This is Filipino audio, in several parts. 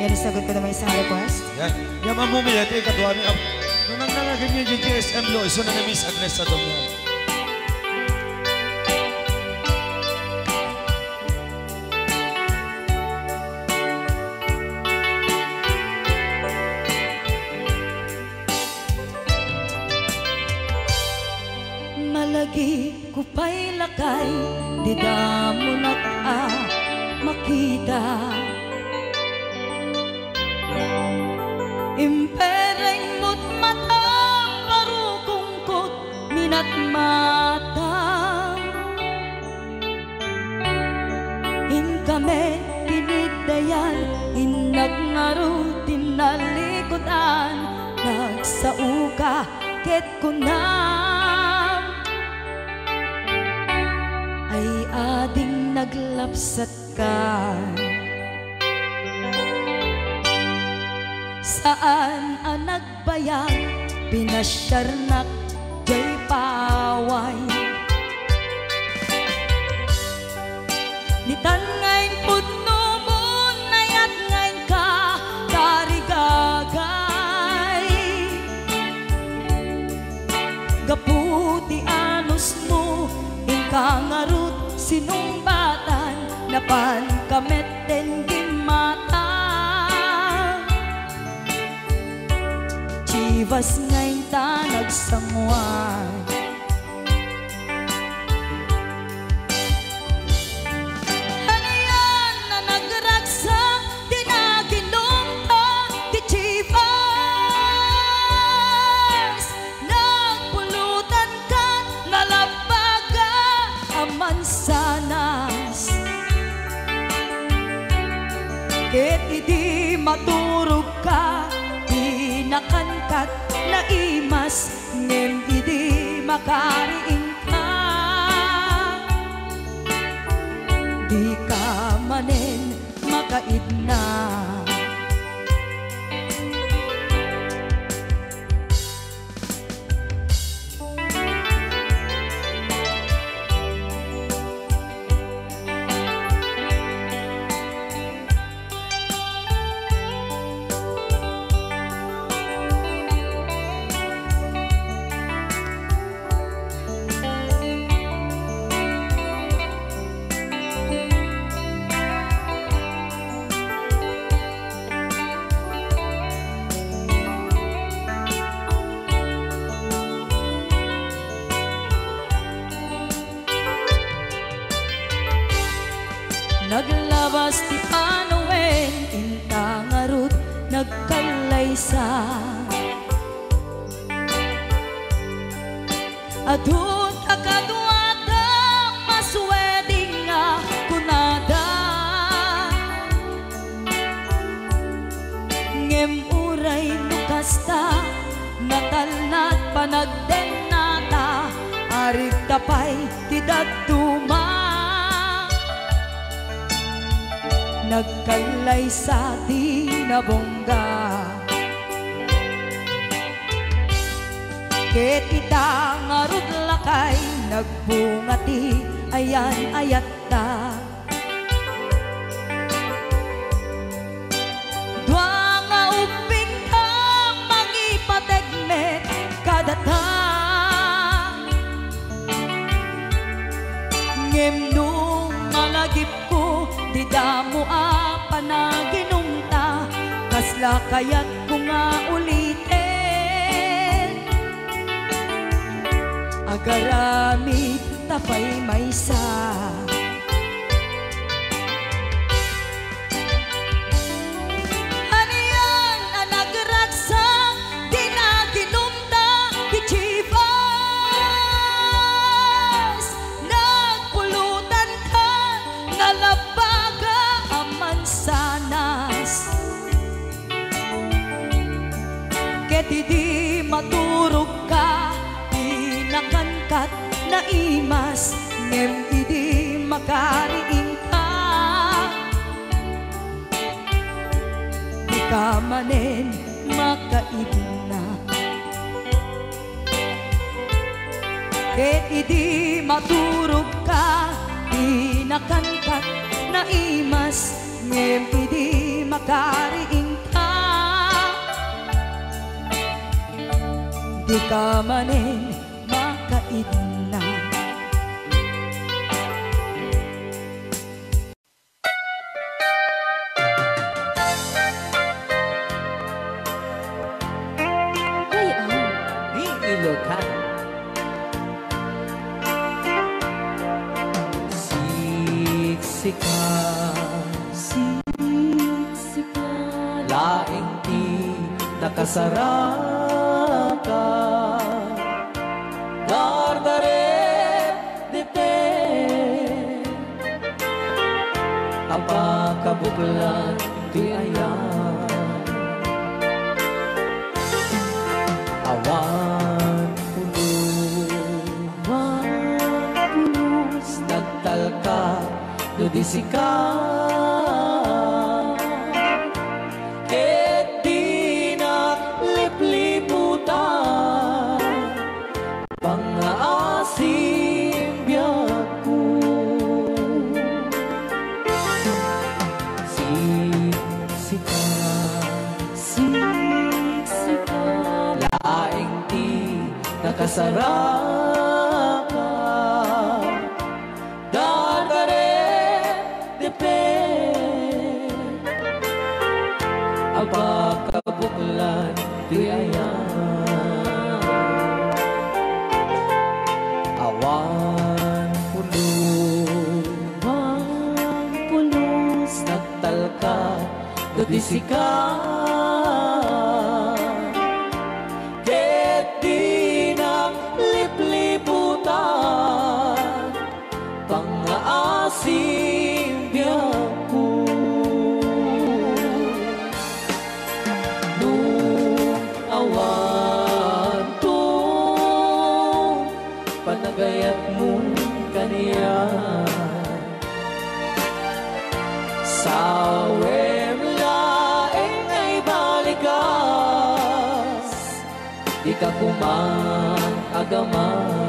Yan, isagot ko naman isang request. Yan. Yan mamumili. Ito yung katuwa niya. Nung nangangagan niya yung GSM Law, iso na na-miss Agnes sa doon. Malagi ko pa'y lakay, di damo makita. Impereng mo't mata, parukungkot, minat mata. In kami tinidayan, inagnaro tinalikutan, nagsauka ket kunam. Ay ading naglapsat ka. Saan ang nagbayag, pinasyarnak jay paway. Nitan ngayon pudno mo, nayat ngayon ka, karigagay. Gaputi anos mo, ingkangarut sinumbatan, napan kamet den gimata. Chivas ngayon ta nagsangwan. Hanayan na nagragsak, di naginom ta, di Chivas. Nagpulutan ka, nalabaga, aman sanas. Ket idi maturog ka, nakankat na imas, ngem idi makariing ka. Di ka manen makaidna. Naglabas ti Panoen, intangarut nagkalaysa. Adun akaduada, masweding nga kunada. Ngem uray nukasta, natalnat panagdenata, arig tapay ti daduma. Nagkalay sa tinabongga. Ket ita ngarud lakay, nagbungati ayan ayat ta. Dua nga uping ka, mangipategmet kadata. Ngem nung malagip ko, di damo panaginumta, kasla kayat ko nga ulitin. Agaramid tapay maysa. Hanayan ang nagragsak, di naginumta, di Chivas. Nagpulutan ka, nalabaga, aman sanas. Ket idi maturog ka, di nakankat na imas, ngem idi makariing ka. Di ka manen makaidna. Ket idi maturog ka, di nakankat na imas, ngem idi makariing ka. Di ka manin makaidna. Ilocan. Siksika, siksika, laing di nakasaraka, dardaret dite, apakabuklan di ayan, awan pulos, nagtalka, dudisika, ket di naglipliputan, pangaasim biyaku. Siksika, siksika, laing di nakasaraka, dardaret dipet, abakabuklan di ayan, awan pulos, nagtalka, dudisika, ket di naglipliputan, pangaasim biyaku. Nung awan to, panagayat mo kaniya, sawem laeng ay balikas, di ka kumang agaman.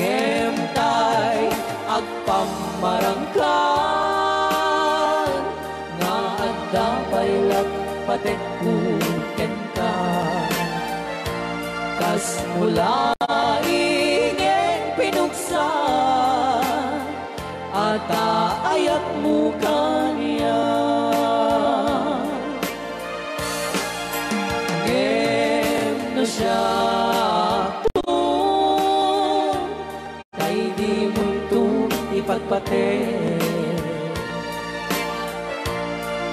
Ngemtay agpamarangkan, nga adda pailag patekbuken ka, kas mula ingeng pinuksa, ata ayat mo kaniya. Ngem na siya kay di mo itong ipagpate,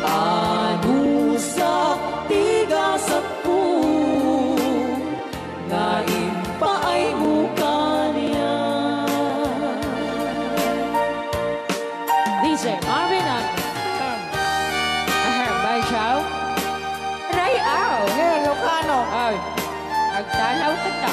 ano sa tigasat po, nga impaay mo kaniya. DJ Marvin at Bay Chow Ray Ao Lucano. ay agtalaw ka ta.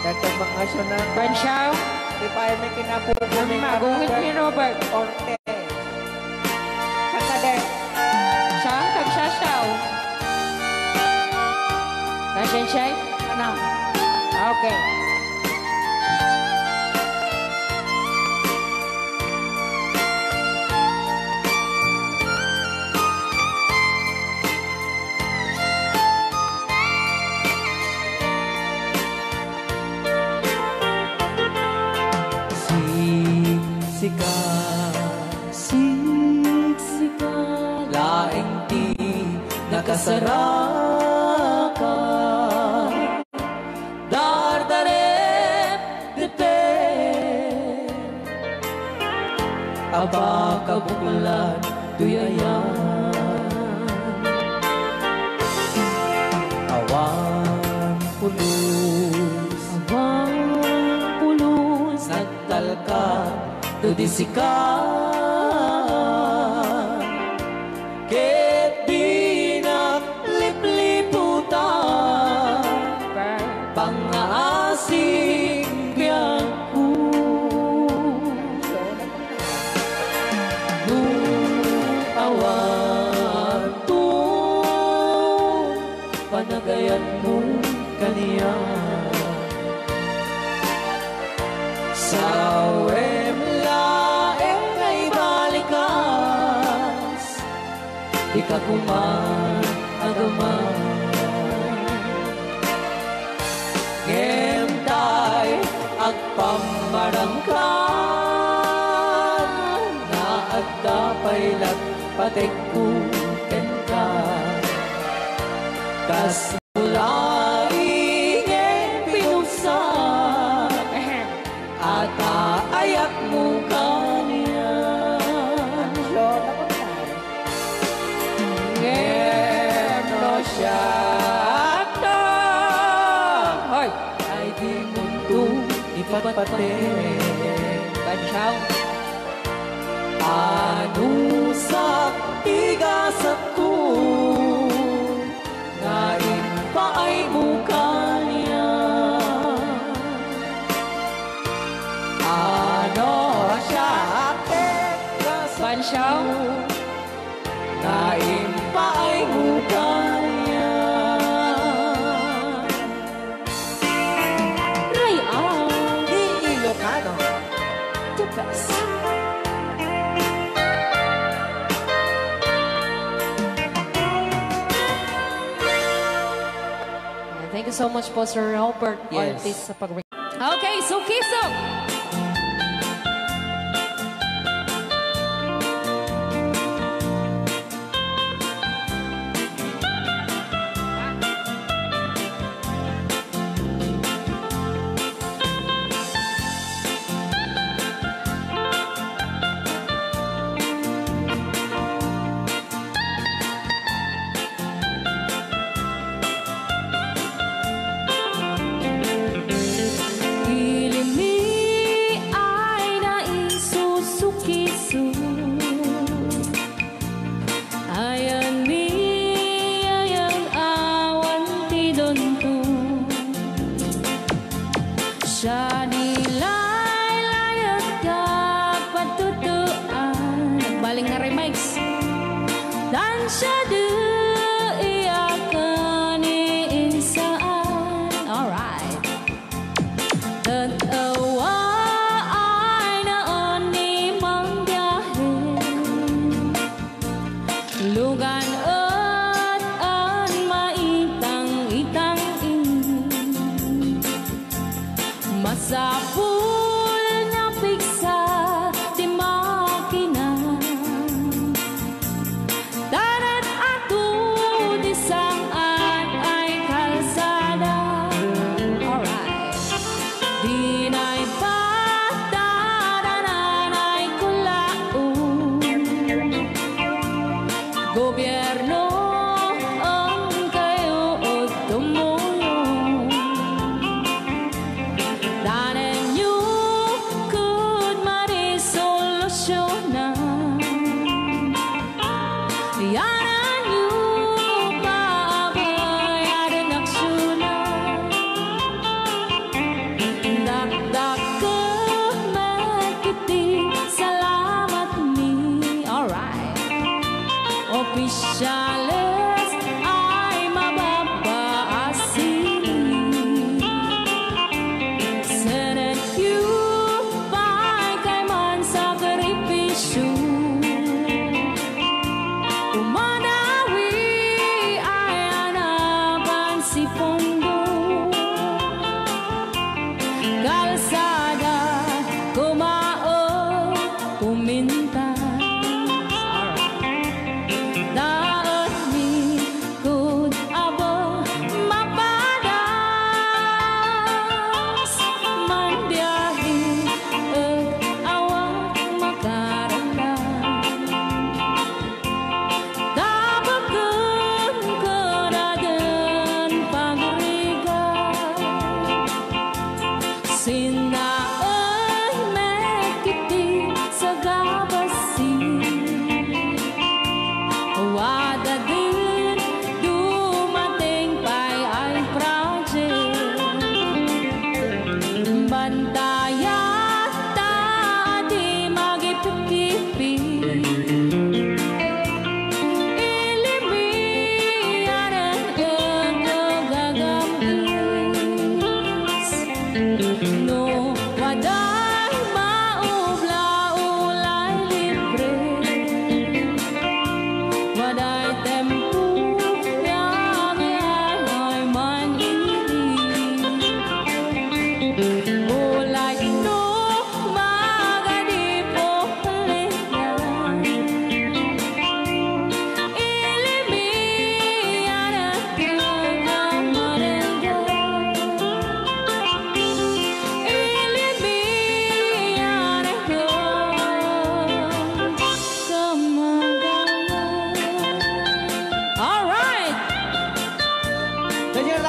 Datang mga sunang Ben Chow di pa ay may kinapunan ni magungit ni Robert Orte. Kakade. siyang tagsasaw Kasyan siya? Ano? Okay. Siksika, siksika, laing di nakasaraka, dardaret dipet, abakabuklan duyayan, awan pulos, nagtalka, dudisikan, ket di naglipliputan, pangaasim biyaku. Nung awan to, panagayan mo kaniya, Sawem laeng ay balikas, di ka kuman agaman. Ngem tay agpamarangkan, na agdapay patek ko ka. Kas mulaing pinusan, at ayak mo kanya. Ngem no siya to, Hoy! ay di mundo ipatpate. Bansyaw. Anusak tigasat ko, ngayon pa ay mukha niya. Ano siya tigasat Bansyaw. ko, ngayon pa ay mukha niya. Ray ang Di Ilocano. the best. Thank you so much po, Sir Robert Yes. Ortiz sa pag Okay, so Kiso! Ilimi ay naisusukiso, ayan mi ayang awan ti donto. Siya nilay layag kapatutuan, nagbaling na remix. Dan siya di iyakan iinsaan. Alright. Tatawa ay naon ni mang biyahe, lugan at an maitang-itang masapul na piksa di makina. Darat ato di saan ay kalsada. Alright. Di na'y patadanan ay kulaon, gobyerno ang kayo o tumulong. Danan nyo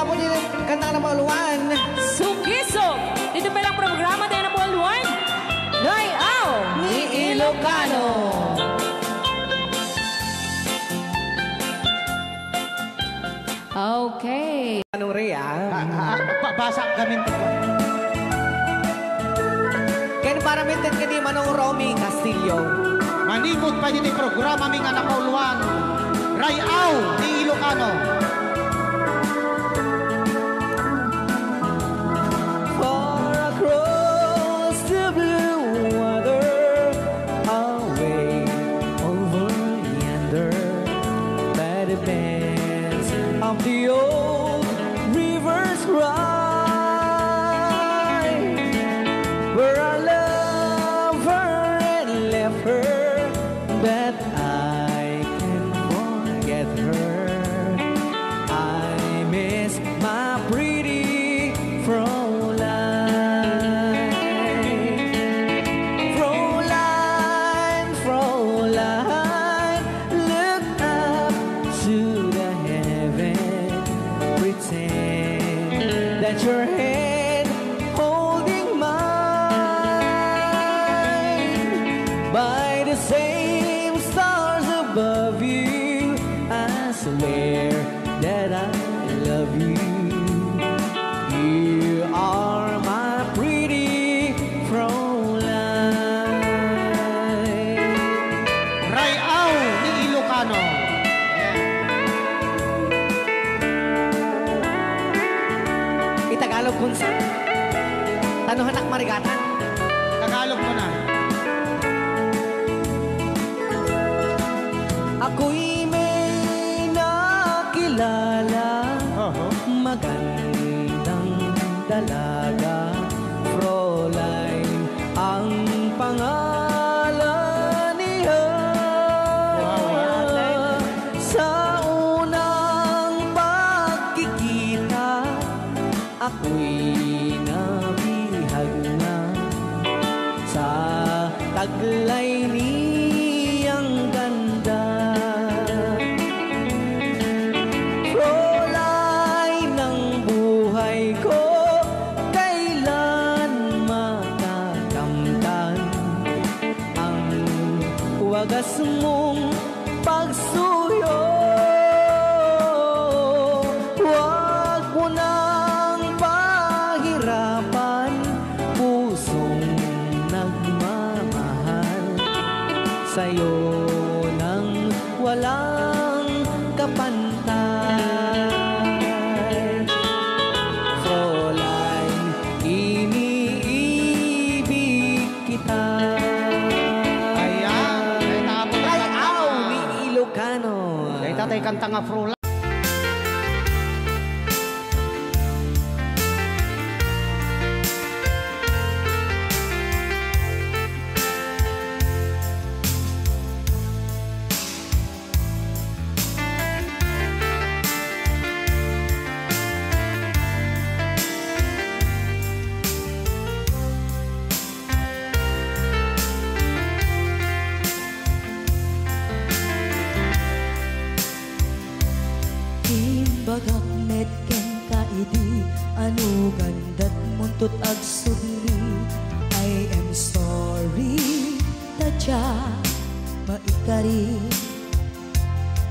po din ang kanta ng mga luwan. Sukisok. Dito pa lang programa tayo na po luwan. Rayaw Ni Ilocano. Okay. Anong Rhea? Basa kami ito. Ken para mintin ka di Manong Romy Castillo. Manimot pa din yung programa mga napauluan. Rayaw ni Ilocano. Far across the blue water, away over yonder, by the banks of the old rivers ride, where I love her and left her, but I can't forget her. I miss my pretty Fräulein. Fräulein, Fräulein, look up to the heaven, pretend that your hand holding mine. By the same stars above you, I swear that I love you. You are my pretty Fräulein. Rayaw ni Ilocano. Itagalog kunsa. Tanuhanak marigatan. Tagalog mo na. Ako'y may nakilala, magandang dalaga, Fräulein ang pangalan niya. Sa unang pagkikita, ako'y nabihag na sa taglay niyang ganda. Fräulein ng buhay ko, kailan matakamtan ang wagas mong pagsuyo. Huwag mo nang pahirapan pusong nagmamahal sa'yo nang walang kapantay. Fräulein, iniibig kita. Ayan. Rayaw ni Ilocano. Kaya tatay kanta nga Fräulein. Imbagak netken kaidi anu gandat muntut ag sudli. I am sorry tadya maikari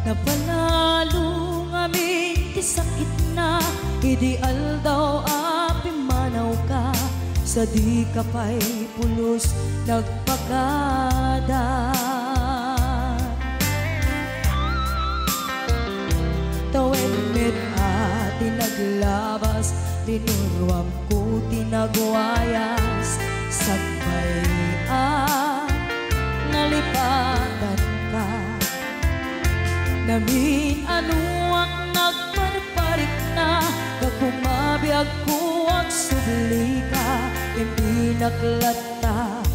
napanalo ngamin ti sakit na ideal daw api manaw ka sa di ka pa'y pulos nagpagada. Tawen mit ati naglabas, dinurwam ko tinagwayas. Sagbay nalipatan ka. Namin anuak nagparparik na, kakumabiyag ko ang subli ka. Hindi naklata,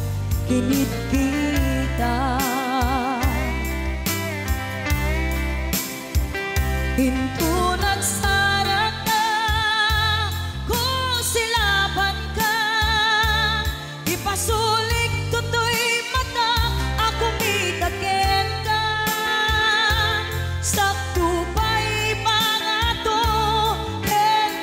kinit kita. Hinto nagsara ka, kung silaban ka, ipasulik tutoy mata, ako mitaken ka. Sakto pa'y pangato, ken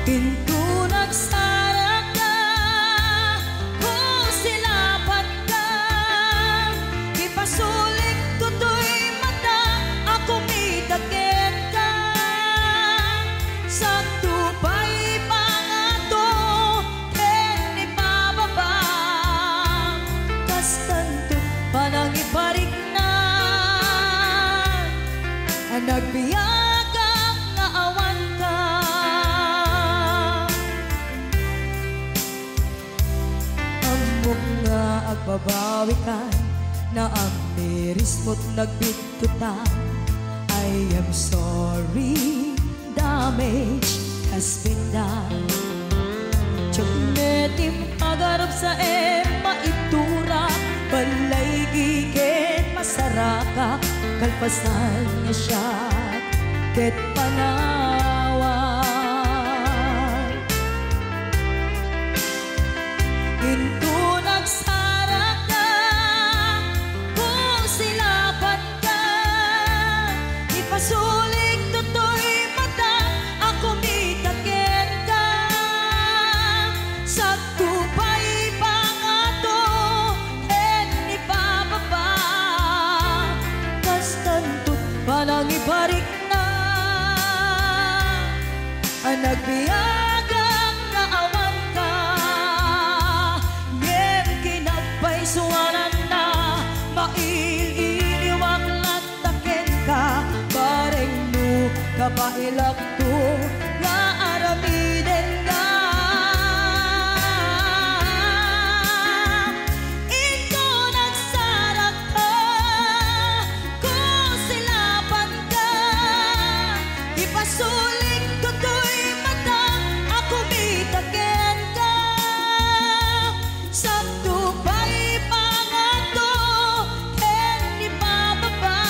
Into nagsara ka, kung silapat ka, ipasulik tutoy mata, ako mitagit ka. Sa tupay pangato, ken ipababa, kastanto panang iparik na, nagbiyagang nga awan ka. Amok nga agbabawi ka, na ang miris mo't nagbitutan. I am sorry, damage has been done. Tiyagnetim agarap sa maitura, balay gigit masaraka, kalpasan niya siya ket panawan. Into nagsara ka, kung silapat ka, ipasulik tutoy mata, ako mitagit ka. Sa tupay pangato, ken ipababa, kastantot panang iparik na, nagbiyagang na awan ka. Ngem kinagpaisuanan na, maililiwang lataken ka, bareng no kapailak to, nga aramiden ka. Into nagsara ka, kung silapan ka, ipasulik tutoy mata, ako mitagit ka. Sa tupay pangato, ken ipababa,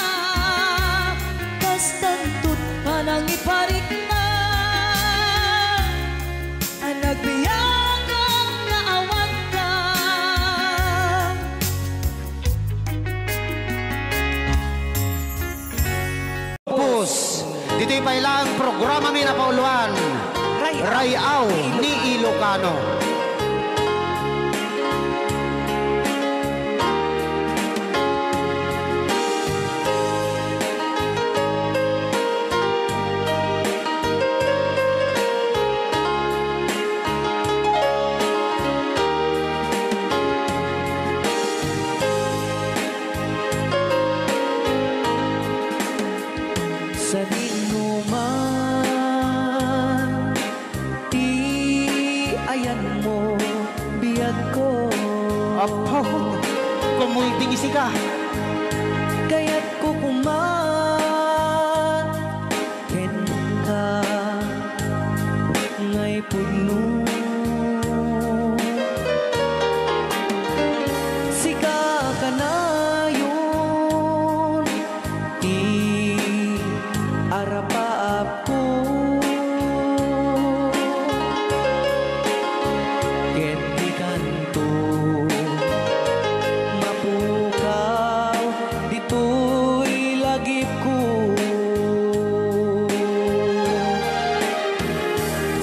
kastantot panang iparik na, nagbiyagang na awan ka. Pus, dito'y pailang programa may napauluan. Rayaw ni Ilocano. Sa dinuman, di ayan mo, biyag ko. Apo, kumultingisi ka. Kaya't kukuman, ken ka, ngay puno. Sika ka na yun, di arapaap ko. Ket di kanto, mapukaw, dito'y lagip ko.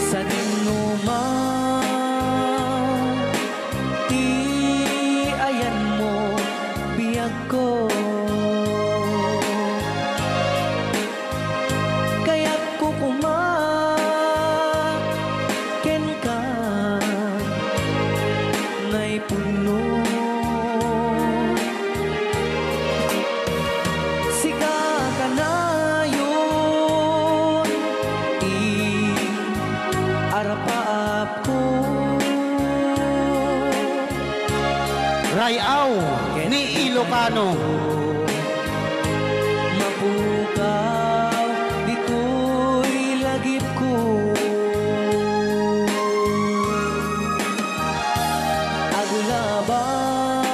Sa dinuman, di ayan mo, biyag ko. Kaya't kukuman, ken ka, ngay puno. Sika ka na yun, arapaap ko. Rayaw ni Ilocano. Mapukaw, dito'y lagip ko.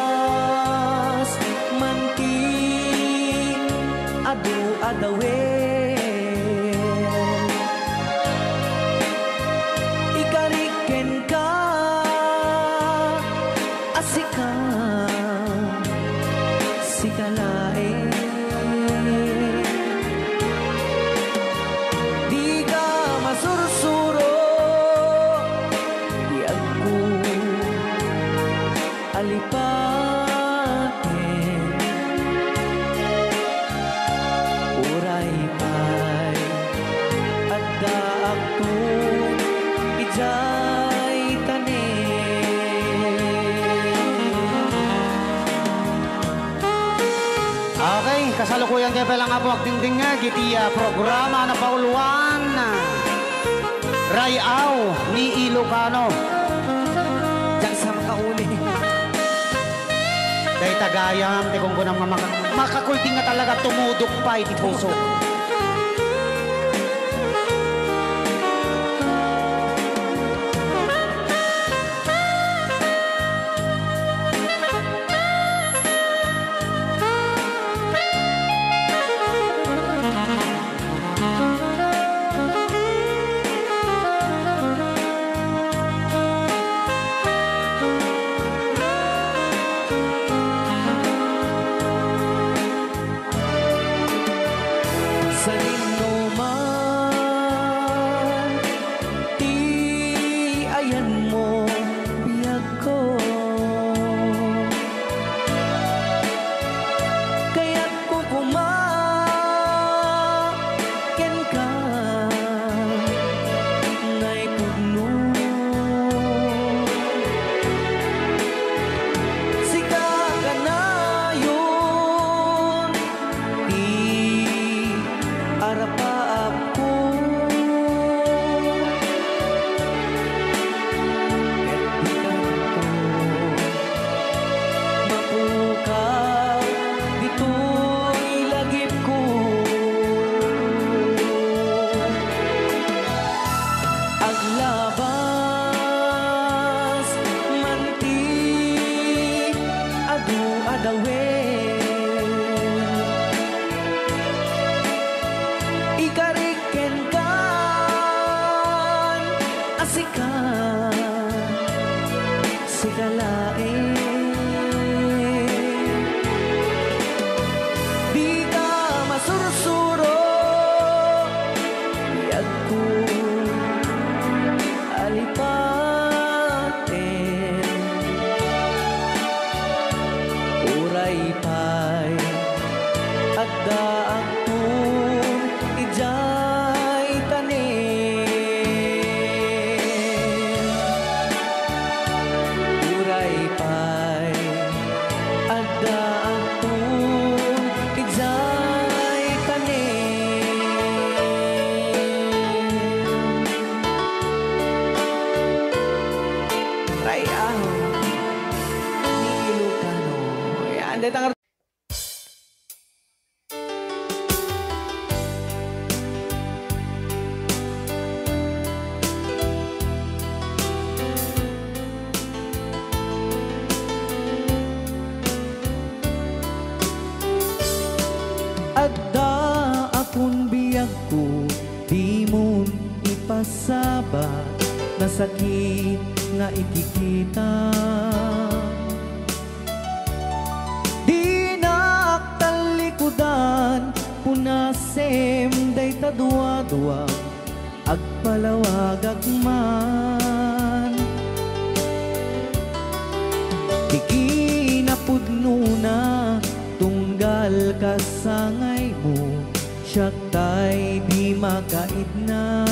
Agulabas, manti, adu-adawen. Ikariken ka, asika, sikalae. Di ka masursuro, nga po akting gitiya programa na pauluan. Rayaw ni Ilocano. Diyan sa makauli. Dahil tagayam, te kung kunang makakulting nga talaga tumudok pa iti puso. Adda akong biyag ko, di mo ipasabat na sakit nga ikikita. Di naktalikudan, punasem day tadwa-dwa, agpalawag agman. Di kinapudno na, tunggal kasangay mo, siya tay di makaid na.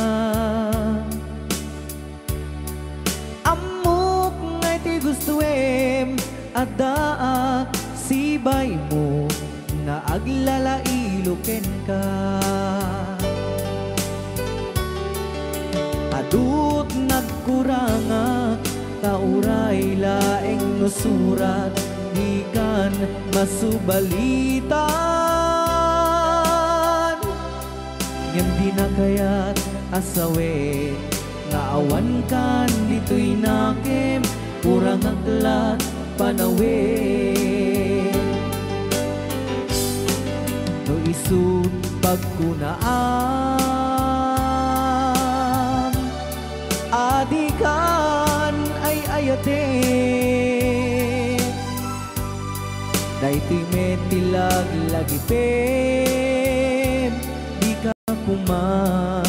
Amok ngay ti gustuem, adaak sibay mo, na aglalailuken ka. Adut nagkuranga, tauray laeng nusurat, di kan masubalitan. Ngem di na kaya't asawe, nga awan kan dito'y nakem, kurang aglat panawe. No isut pagkunaan, adikan ay ayate. Dahiti metilag lagi pem, di ka kuman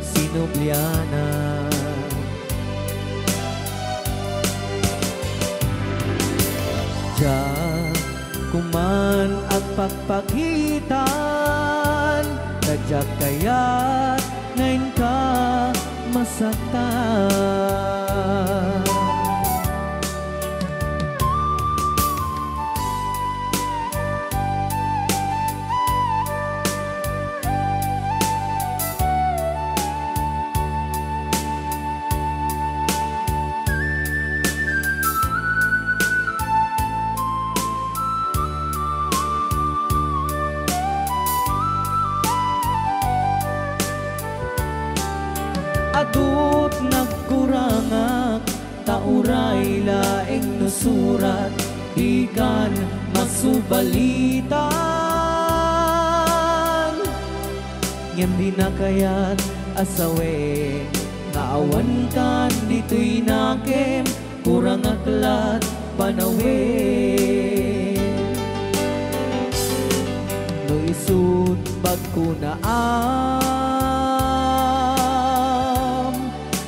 sinubliana. Diyan kuman ang pagpagitan, tadyak kaya't ngayon ka masaktan. adut nagkurangak tauray laeng nusurat ikan masubalitan ngem di na kayat asawe nga awan kan dito'y nakem kurang aklat panawe no isut pagkunaam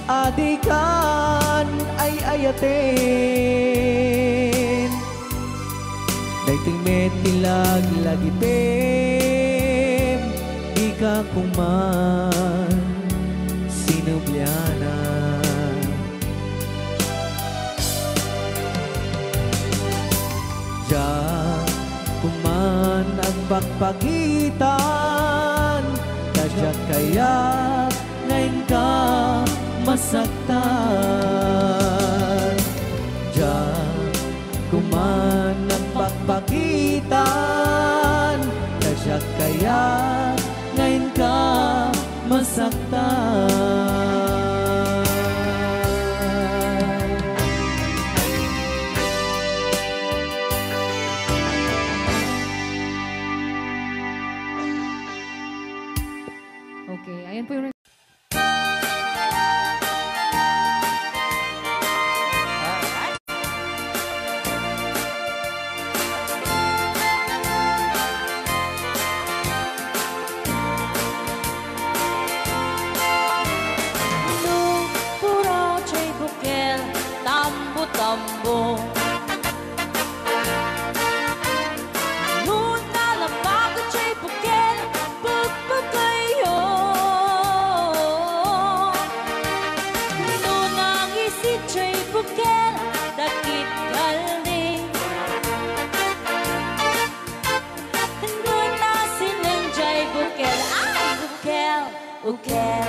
adikan ay ayaten daytoy metilag lagipem di ka kuman sinubyana Diyan kuman ang pagpagitan Kadya kaya ngayon ka masaktan Diyan kuman ang pagpagitan Kadya kaya ngayon ka masaktan Okay, ayan po yung... Puro chay bukel, tambo-tambo Noon nalabag at chay bukel, pagpagayo Noon ang isit chay bukel, dakit galing Noon na silang chay bukel, ay bukel, bukel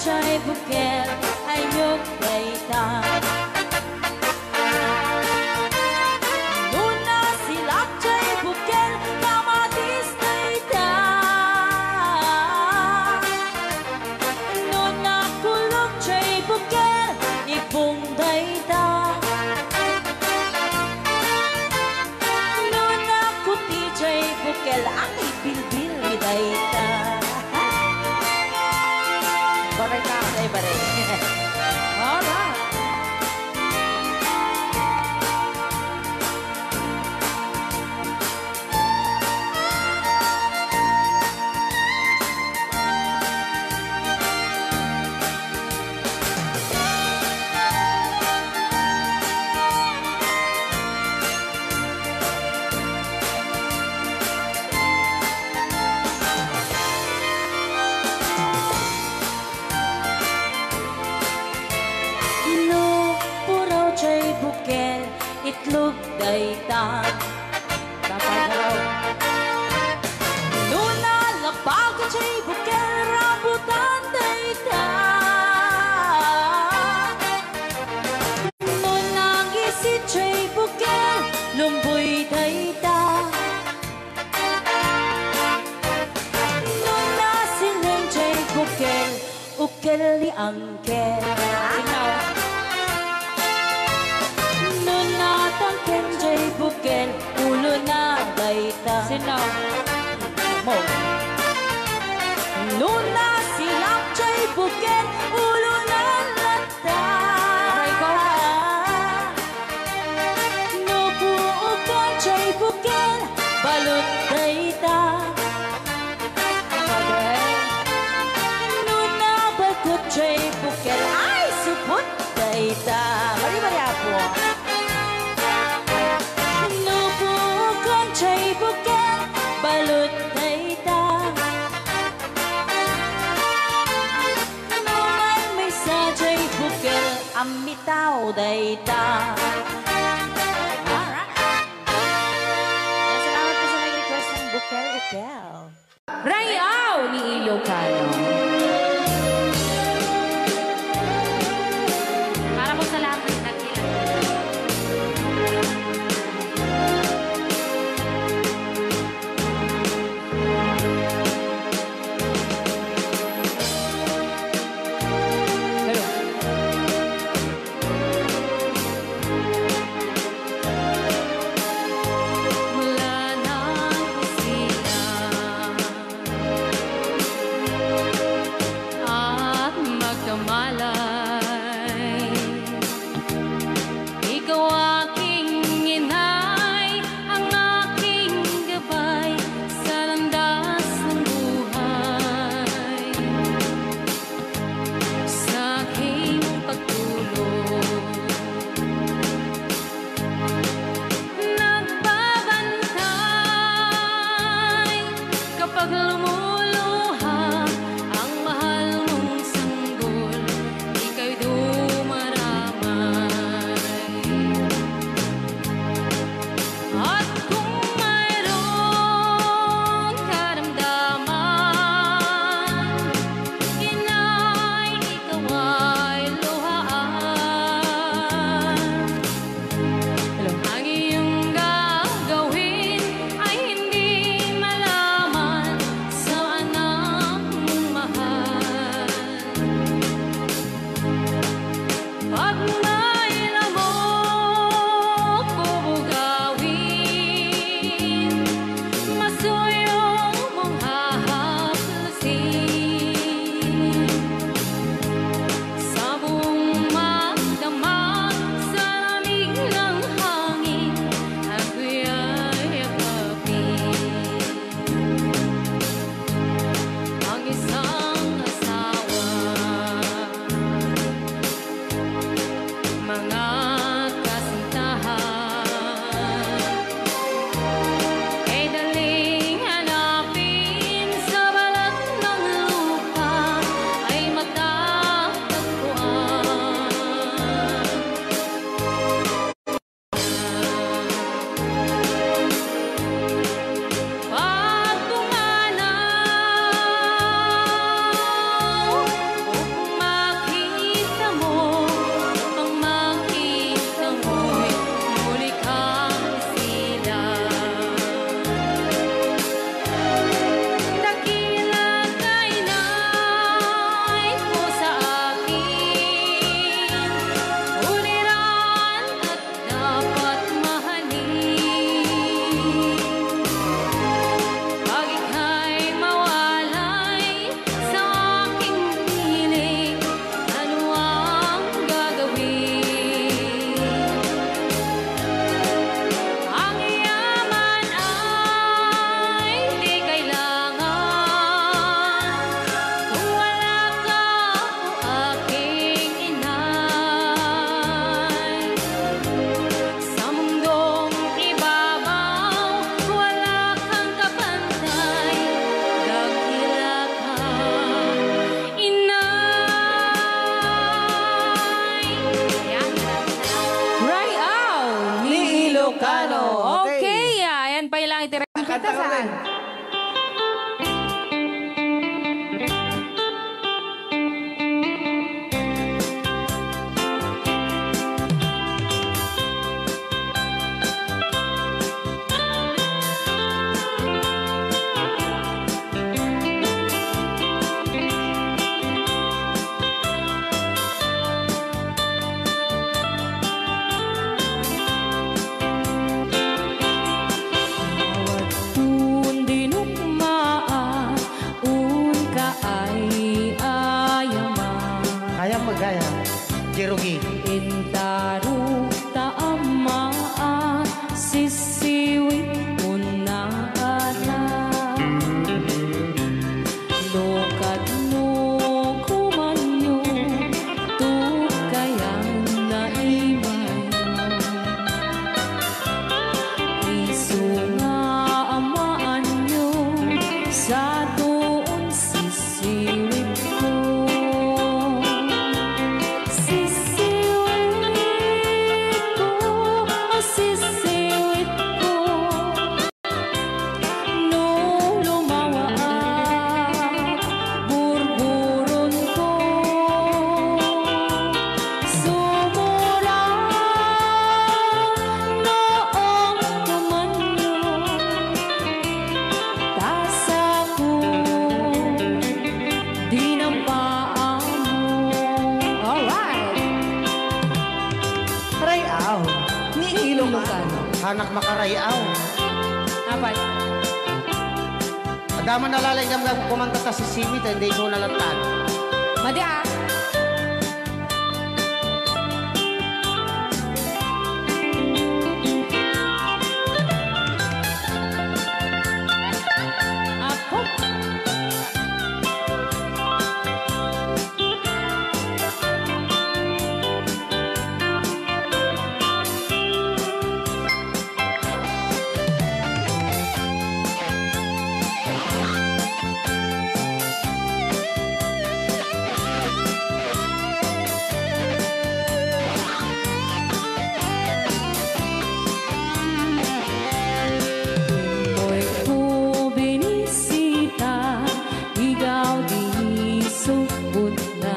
Chay bukel ayok daytan Nuna silak chay bukel kamatis daytan Nuna kulog chay bukel ipong daytan Nuna kuti chay bukel ang ibilbil daytan Baray ka, baray. Alright. Bukel, itlog daytan Tatagaraw Nuna lapag at chay bukel, rambutan daytan Nuna gisit chay bukel, lumboy daytan Nuna silang chay bukel, ukel li angkel Tangken jay bukel, ulo na dayta Sino? Mo Luna silak jay bukel, ulo na lata Nubuukan jay bukel, balot dayta Nuna bakot jay bukel, ay supot dayta Mari-mari apo Chay bukel, balot dayta Naman may sa chay bukel, amitaw dayta Alright Salamat po sa nag-request ng bukel-ukel Rayaw ni Ilocano. Para po sa lahat ng nagkilang. masuyong mong hahaplusin. Sa buong magdamag sa lamig ng hangin, ako'y yakapin. Ang isang asawa, mga kasintahan, ay daling hanapin sa balat ng lupa, ay matatagpuan. Pag pumanaw, kung makita mo, ang makita mo'y muli kang sila. Dakila kay nay ko sa akin, uliran at dapat mahalin. Pag ika'y mawalay sa aking piling, ano ang gagawin? Ang yaman ay di kailangan kung wala ka o aking inay. Sa mundong ibabaw, wala kang kapantay, dakila ka, inay. Yan. Rayaw ni Ilocano. Okay, ayan pa ilang itira. Kanta ka rin. Bawat un dinukmaan, un kaay ayaman. Kaya magaya. Jerugi. Intaro taamaan, sisiwit unana. Lokad no kumanyo, tukayan na imayo. Isu nga amaan nyo, sa doon sisiwit ko. Sisiwit ko, sisiwit ko. No lumawa ang burburon ko. Sumura noong tumanyo, tasa ko dinampaan mo. Alright! Rayaw ni Ilocano. Hanak makarayaw. Apat. Adama nalalay kang kumanta ta si Simit, hindi so nalantan. Madi ah. Ako. Mo'y ko binisita, ikaw di subot na.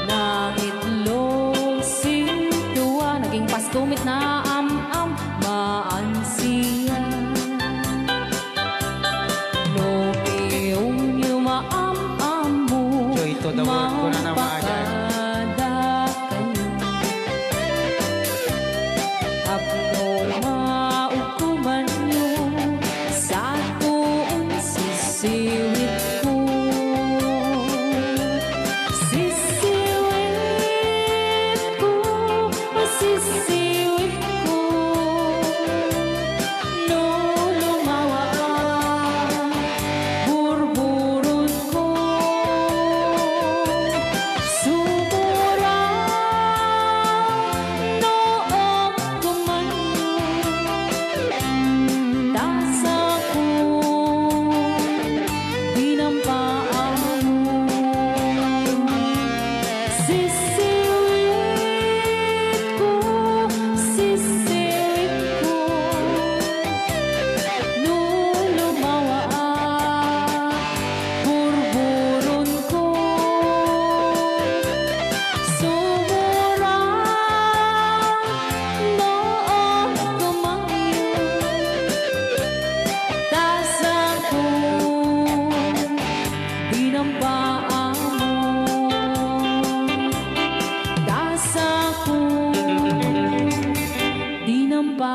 Nang itlog sintuwa, naging pastumit na am-am, maansiya. Lopiyong yumaam-am mo, Joy to the world ko na naman. mapakada kayo. Apno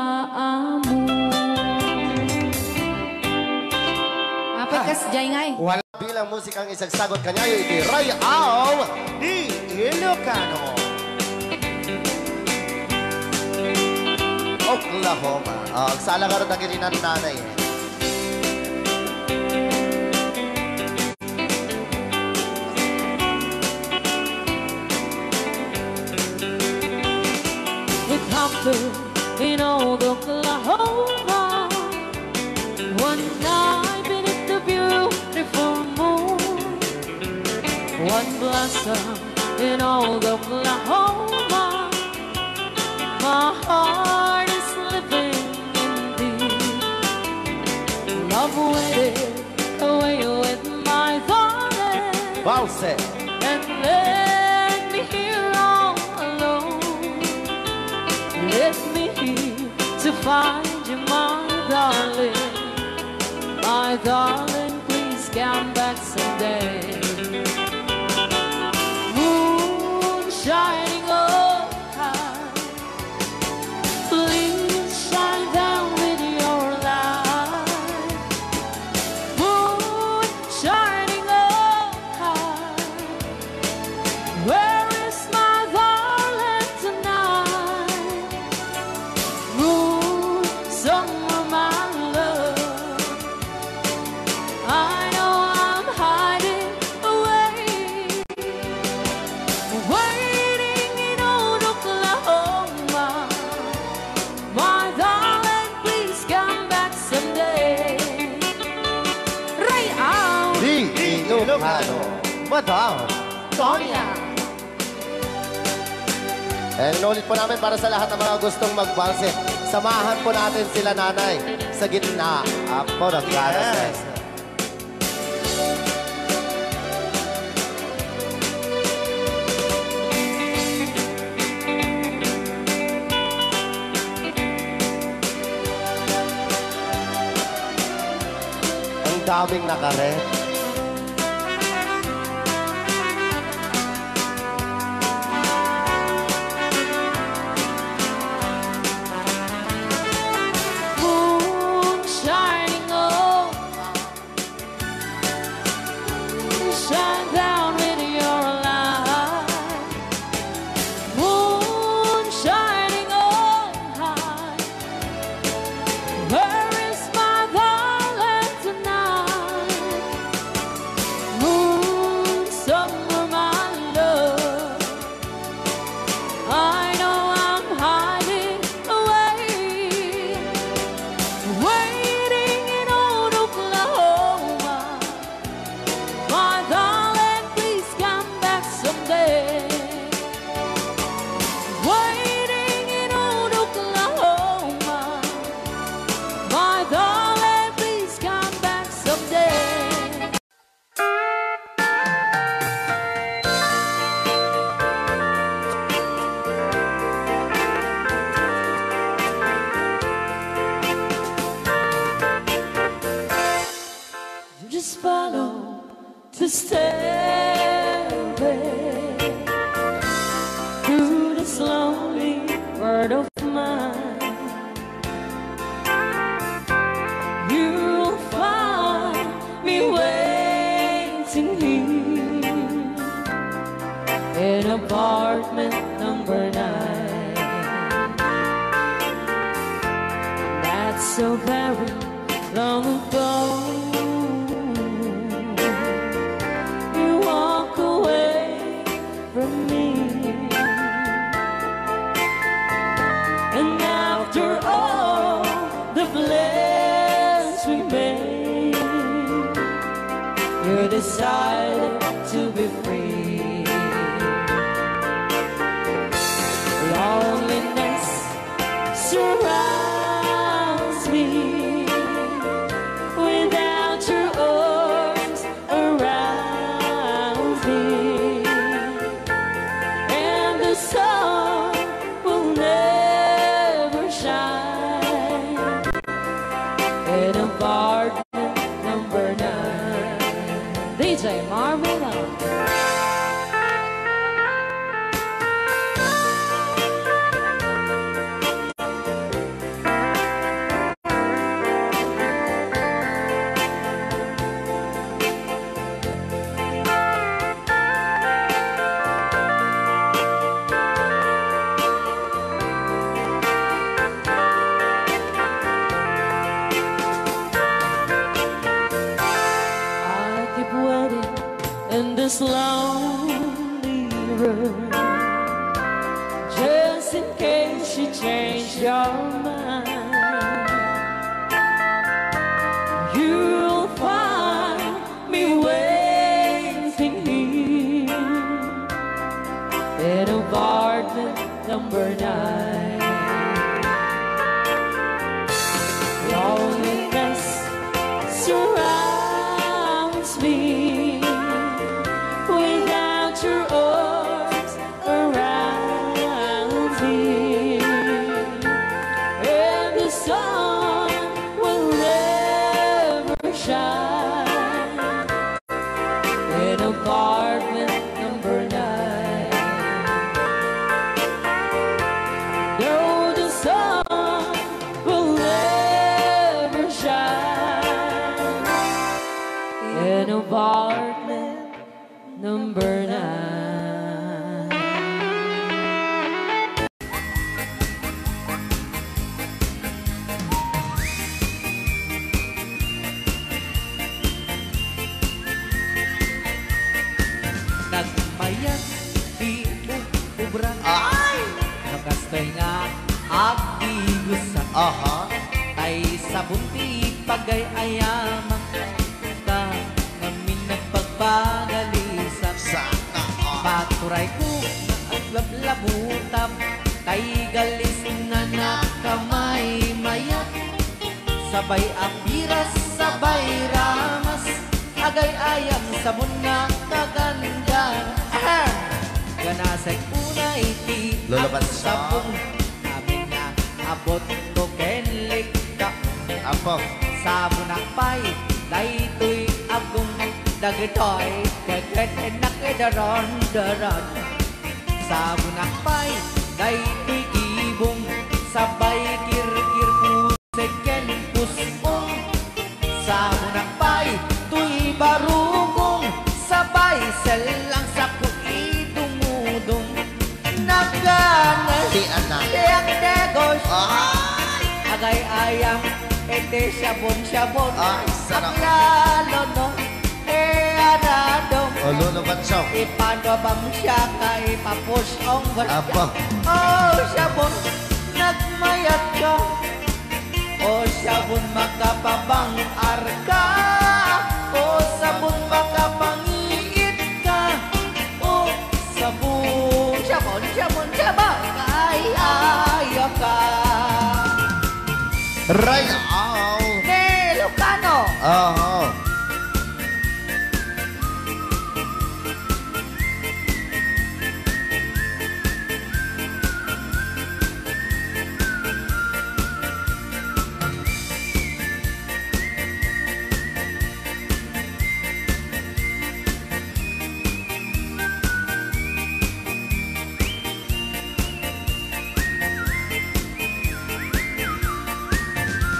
kaamo. Apat kas, jay ngay. Wala bilang musikang isagsagot kanya iti Ray Aw di Ilocano. Oklahoma. Agsala ka rin na kininan nanay. It happened in old Oklahoma. One night beneath the beautiful moon. One blossom in old Oklahoma. My heart is living in thee. Love waited away with my darling. Bounce. And let me here all alone. Let me here to find you, my darling. My darling, please come back someday. Moon shining oh high, please shine down with your light. Moon shining oh high, where is my darling tonight? Moon, summer, my love, I know I'm hiding away, waiting in old Oklahoma. My darling, please come back someday. Right out, Di Ilocano. Madam Sonia. And inulit po namin para sa lahat ng mga gustong magbanse. Samahan po natin sila nanay sa gitna. Ako ng yes. Ang daming nakaret. Moon shining oh, shine down with your light. Moon shining oh high, where is my darling tonight? Moon, summer, my love, I know I'm hiding away, waiting in old Oklahoma. My darling, please come back someday. Waiting in old Oklahoma. My darling, please come back someday. You just follow the stairway through this lonely world of mine. You'll find me waiting here in apartment number 9. That's so very long ago. You walk away from me, and after all the plans we made, you decided to be free. Loneliness surrounds me without your arms around me, and the sun will never shine in apartment number 9. DJ Marvin. this lonely room, just in case you change your mind. You'll find me waiting here in apartment number 9. Loneliness surrounds me without your arms around me, and the sun will never shine in apartment number 9. No, the sun will never shine in apartment number 9. Nagmayat di ubra. Ay! Nagastoy nga agigusa. Aha. Tay sa bunti pagay ayama. Ta ngamin nagpagpagalisan. Sana. Paturay ko at lablabutap. Tay galis na nakamay mayat. Sabay apiras, sabay ramas. Agay ayam sabon na kaganda. Ganasay unay ti Lulaban ang siya. sabong. Amin na abot ko kenlik ka. Apo. Sabon akpay, daytoy agong dagitoy. Keket nakidaron-daron. Sabon akpay, daytoy ibong. Sabay kir-kir puseken pusong. Sabon akpay, tuy barugong. Sabay selang sa kuidumudong. Naganas, Di anak. tiyang negos. Ay! Agay ayang, ete syabon-syabon. Ay, sarap. Ang lalo no, anadong. O, luluban siya. Ipanabang siya kay papusyong Apo. Oh, syabon, nagmayat ka. Oh, syabon, makapabang arka. Oh, sabon, makapangiit ka. Oh, sabon, syabon, syabon, syabon. Ay, ayaw ka. Right out. Ne, Lucano. Oo.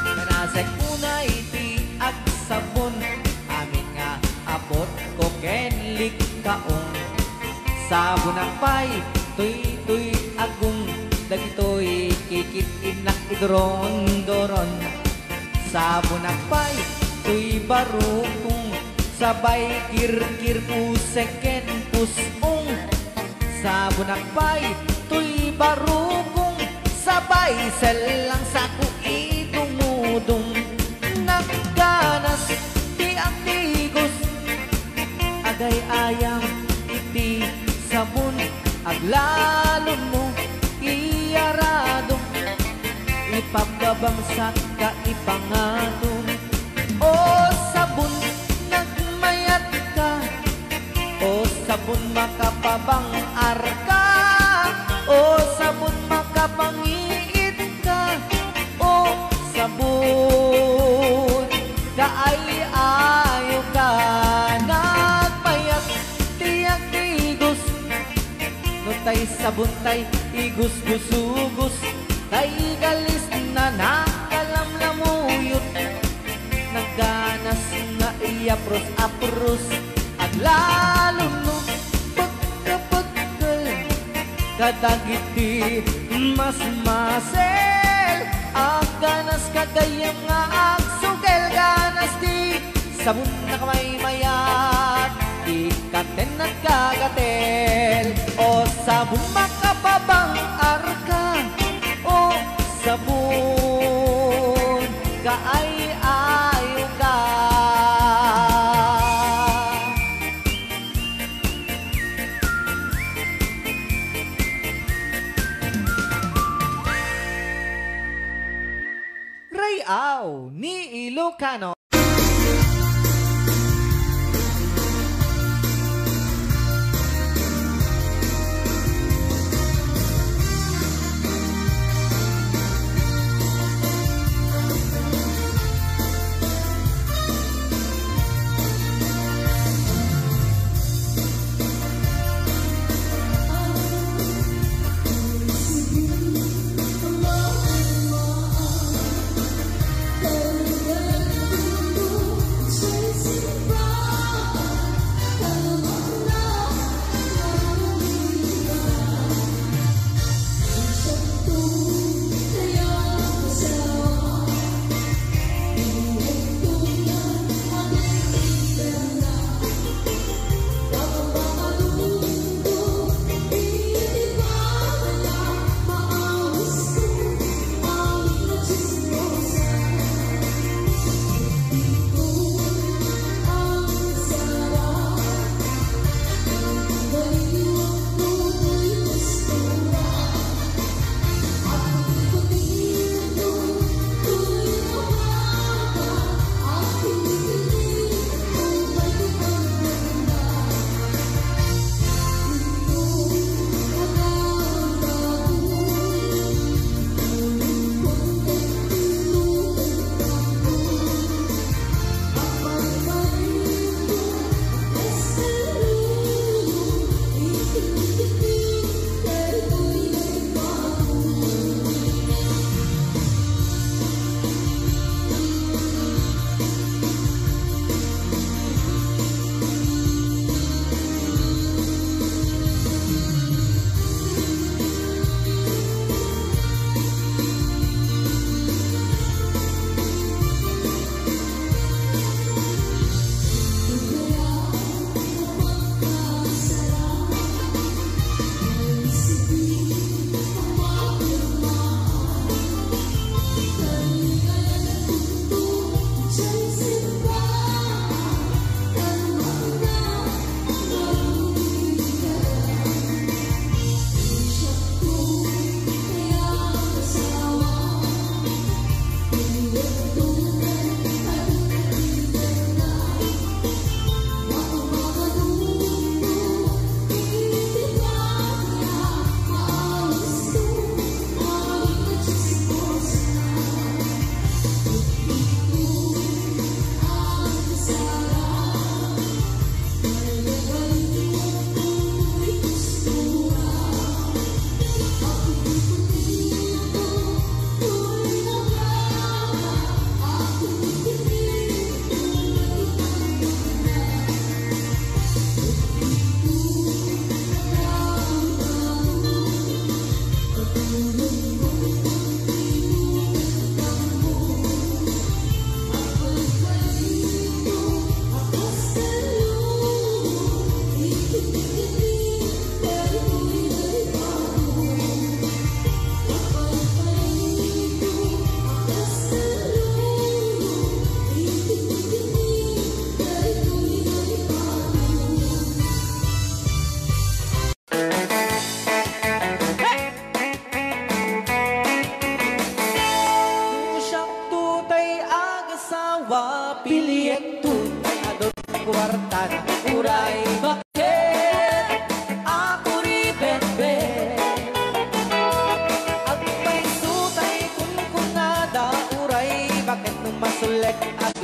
Kanasay unay ti ag sabon. Amin nga abot ko kenlik kaong. Sabon ang pay, tuy agong. Dagitoy kikit inak idron-doron. Sabon ang pay, tuy barukong. Sabay kir-kir puseken pusong. Sabon ang pay, tuy barukong. Sabay selang sa kuidumudong. Nagganas ti ang tigos. Agay ayam iti sabon. Aglalo mo iyarado. Ipagkabamsak ka ipangatong. O sabon nagmayat ka. O sabon makapabang arka. O sabon makapangiit ka. O sabon kaay ayaw ka. Nagmayat tiyak tigos. No tay sabon tay igus-gusugos. Tay galis na nakalamlamuyot. Nagganas nga iyapros-apros. At lalo no pagkapagkal. Kadagiti mas masel. Ang ganas kagayam nga agsugel. Ganas di sabon na kamay mayat. Di katen at kagatel. O sabon makapabang arka, o sabon kaay-ayo ka. Rayaw ni Ilocano.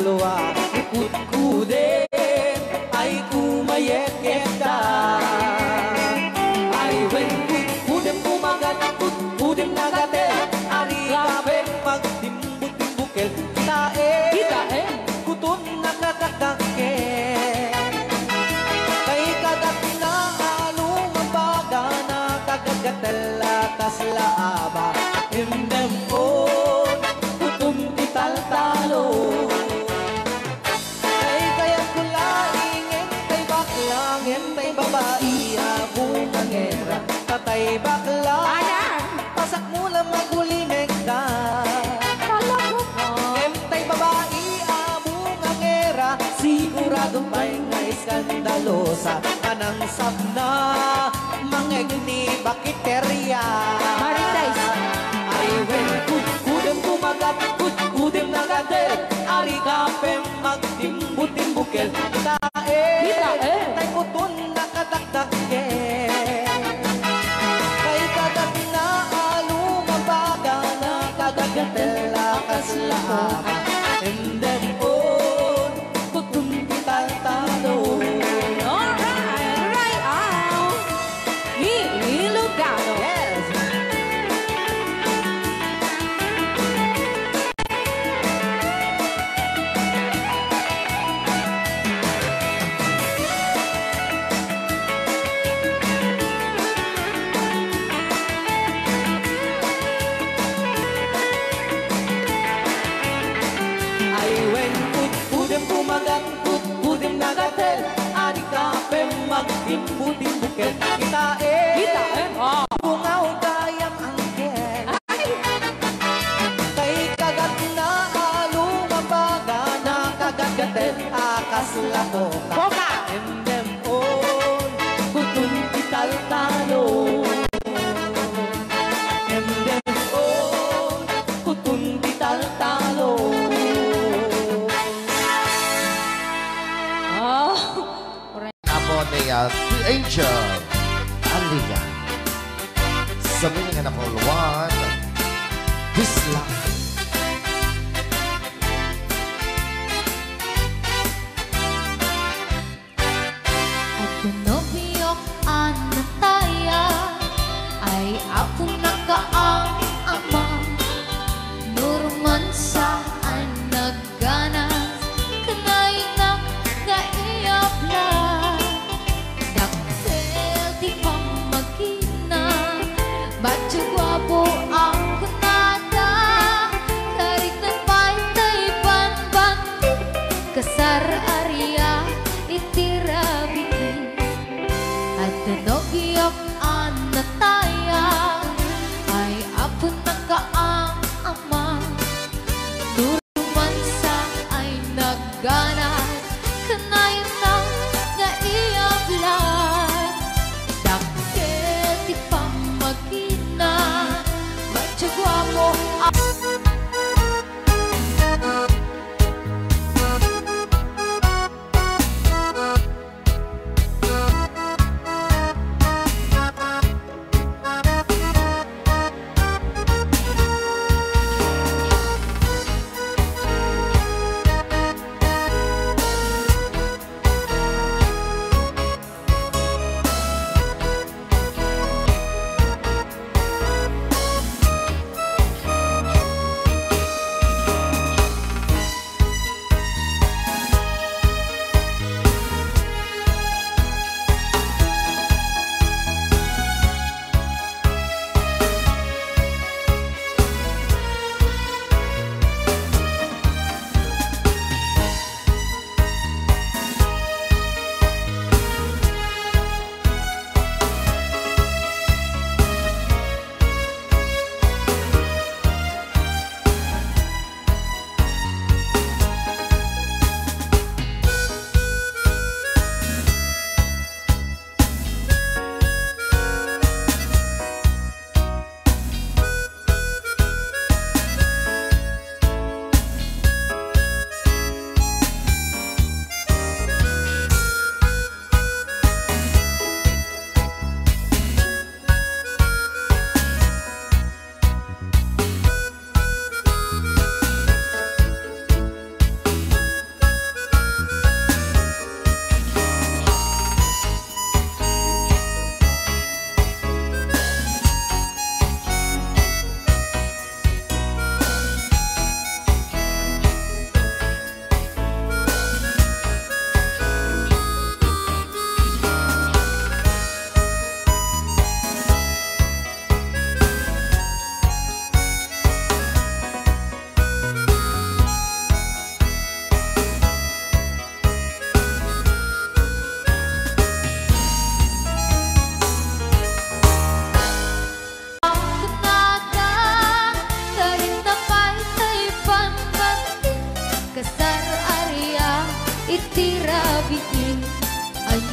luwa Ikut-kudin ay kumayeketa Ay when kudem kumagat Kudem nagatel Ari kapeng magtimbut-timbukel Kitae Kutun nakakakake Kay kagat na along mabaga Nakakagatel atas laaba Himdem on Kutum tital-talo Kay kaya kulaingin kay bakla sa kanang sabna mangeg ni bakterya. Marites. Ay wen kudem kumagat kudem nagadet ari kapem magtimbut-timbukel tae tay putun nakadakdakel kay kagat na alumabaga nakadagatel akaslaha and then on putun talo. Alright, right out. Ilugano. Yes. Ay wen kudem kumagat kudem nagatel ari kapem magtimbut-timbukel kita bungaw kayam angkel kay kagat na alumabaga nakagagatel akaslako Boka. endem on kutun ital-talo endem on kutun ital-talo. Oh. Ako ni The Angel Alia. Sa mga na panguluan, this life. At pinobyo ang nataya ay ako nakaang ama. Nurman saan nagganas kanay nang kaiyabla. Daksel di pa magina bacho guwapo ang kunada. Karitan pantay banbanti kasar area itirabi. At nobiyok ang nataya ay ako nakaang ama. Durmansa ay nagganas kanay nang naiyablan. Dakkel di pa magina matsugwa mo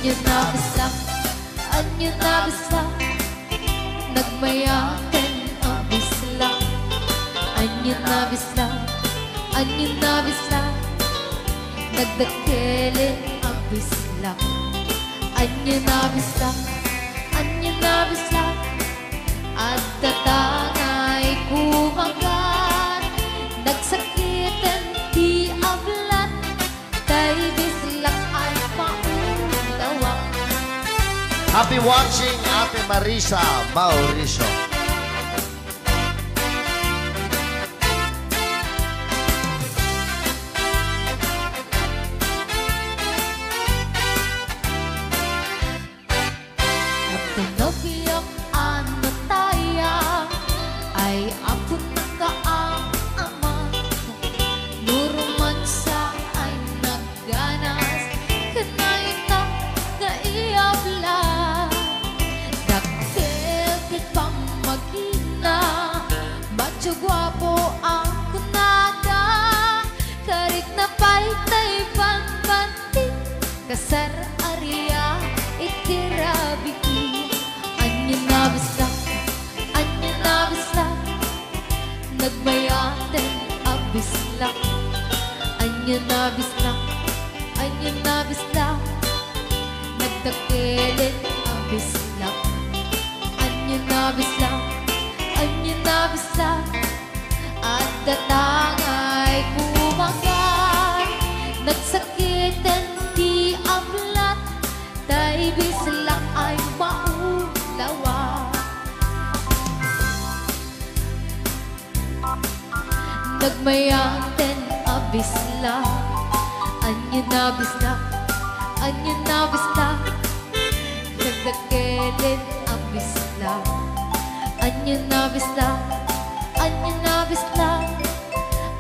Anyo na bisak, anyo na bisak, nagmayakan ang bislak. Anyo na bisak, anyo na bisak, nagdakilin ang bislak. Anyo na bisak, anyo na bisak, at tatangay kumagat. Nagsakitan di ablat, tay bislak ay maulawa. Happy watching, Ate Marisa Mauricio. Pinobiyok ano taya, ay ako nakaang ama. Nuruman sa ay nagganas, kanayta nga iabla. Dakil kit pang magina, macho guwapo ang kunada. Karit na paytay pangbanti, kasar aria itirabiki. Anyo na bislak, anyo na bislak, nagmayaten ang bislak. Anyo na bislak, anyo na bislak, nagdakilin ang bislak. Anyo na bislak, anyo na bislak, at datangay kumagat. Nagsakitan di ablat, tay bislak ay maulawa. Nagmayaten ang bislak, anyo na bislak, anyo na bislak, nagdakilin ang bislak. Anyo na bislak, anyo na bislak,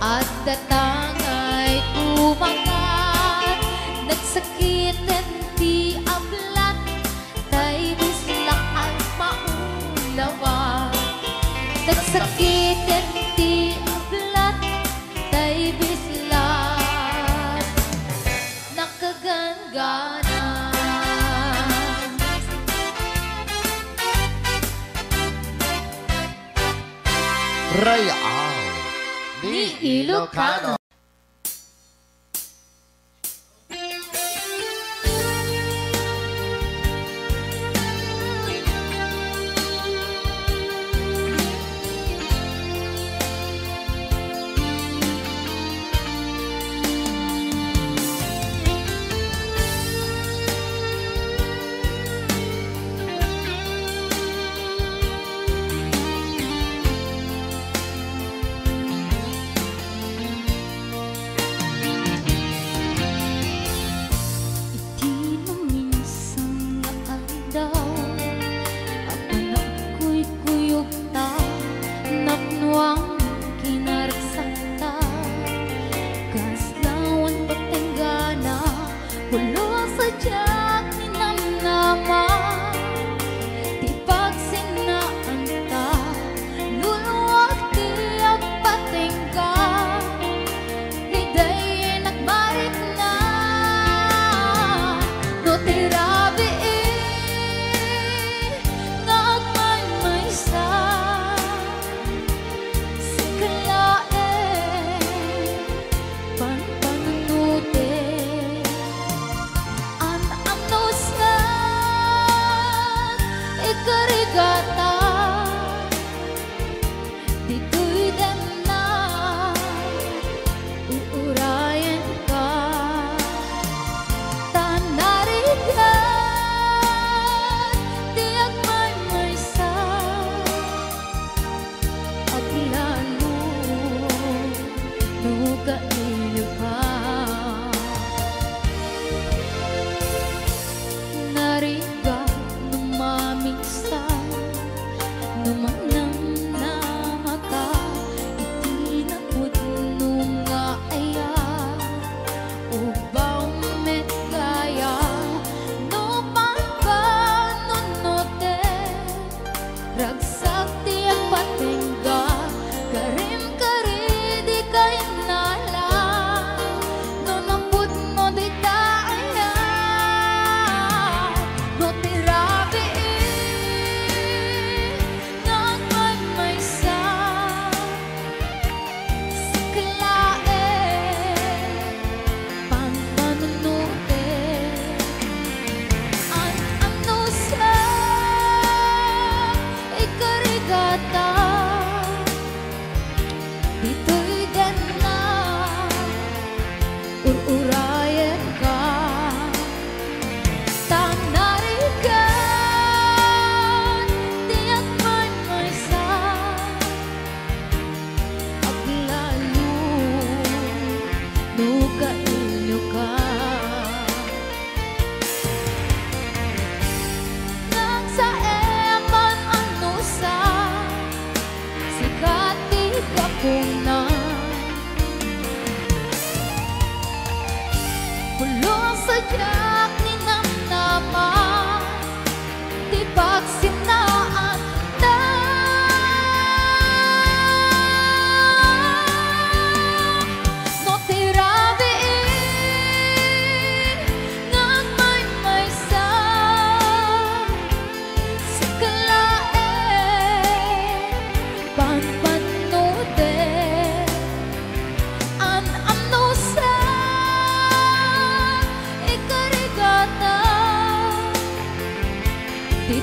at datangay kumagat. Nagsakitan di ablat, tay bislak ay maulawa. Nagsakitan di ablat, tay bislak nakagangana. Real ni Ilocano.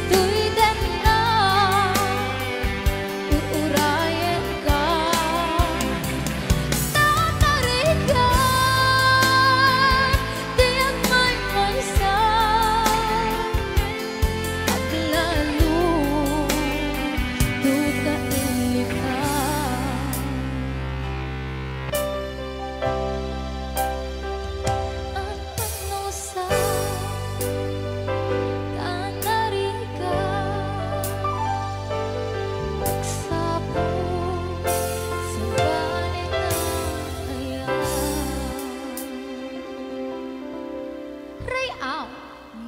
ito'y dana, uurayan ka. Nanarigan, tiyak may maysa, at lalo duda ilika. Ang panusa, tanarigan, pagsapong sa bahay na ayan. Rayaw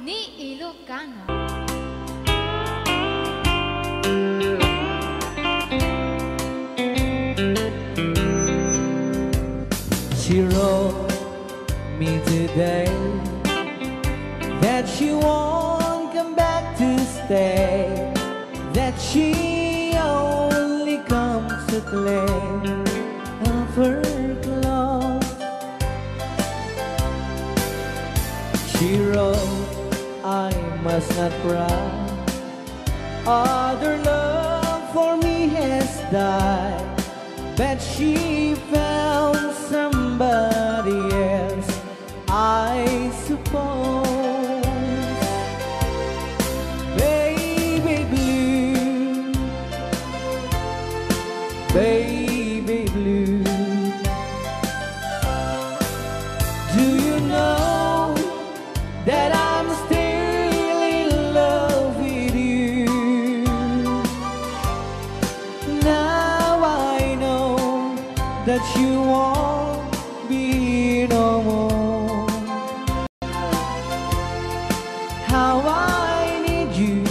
ni Ilocano. She wrote me today that she won't come back to stay, that she only comes to claim of her clothes. She wrote, I must not cry, other love for me has died, but she found somebody else, I suppose. Baby blue, baby blue, do you know that I'm still in love with you? Now I know that you won't be no more. How I need you,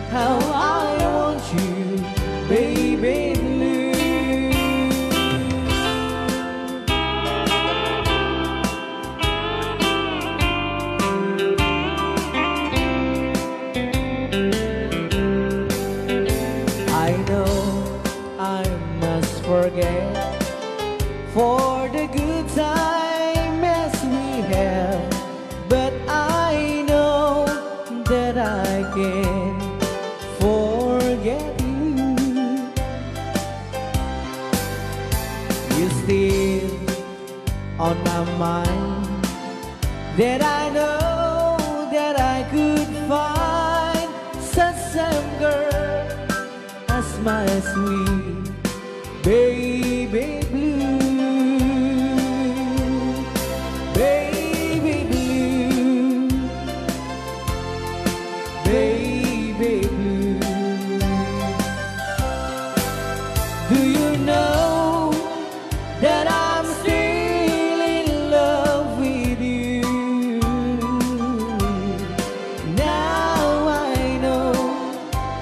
how I want you, baby blue. I know I must forget for the good time as we have, but I know that I can forget you. You're still on my mind, that I know that I could find such some girl as my sweet baby blue. Baby blue, baby blue, do you know that I'm still in love with you? Now I know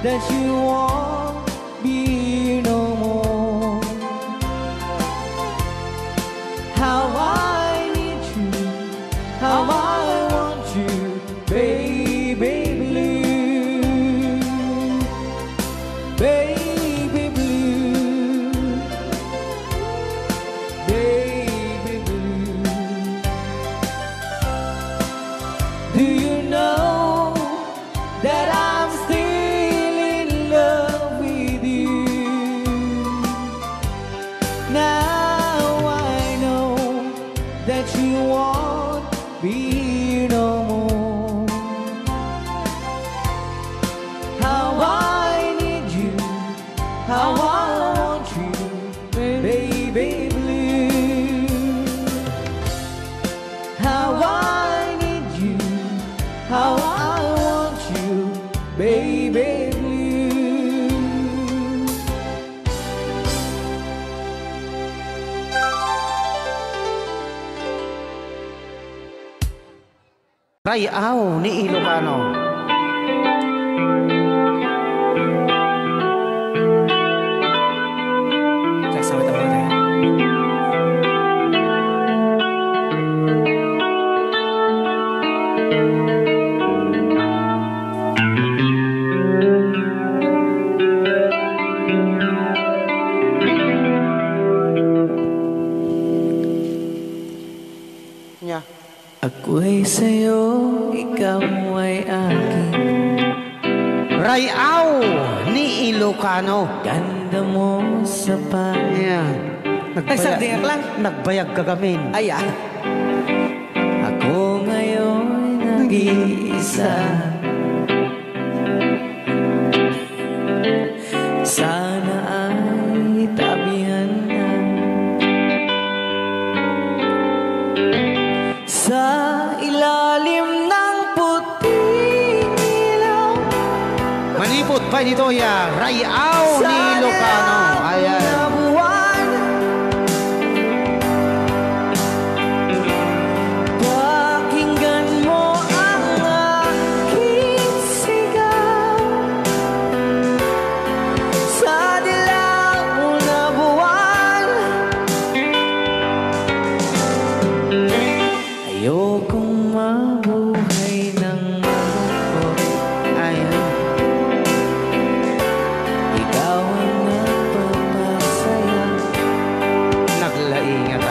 that you won't be no more. How I need you, how I want you, baby blue, baby blue, baby blue. Do you know that I'm still in love with you? Now I know that you won't be no more. How I need you, how I want you, baby blue. How I need you, how I want you, baby blue. Rayaw ni Ilocano. Saksawit ako natin. niya. Ako'y sa'yo, ikaw ay akin. Rayaw ni Ilocano. Ganda mo sa Ayan. Ay, sardinak lang. Nagbayag kagamin. Ayan. Ako ngayon nag-iisa. Sana ay tabihan na sa ilalim ng puting ilaw. Manipot pa nito ya. Rayaw ni Ilocano. Ayan. Ayokong mabuhay ng malungkot. Ayan. Ikaw ang nagpapasaya. Naglaingat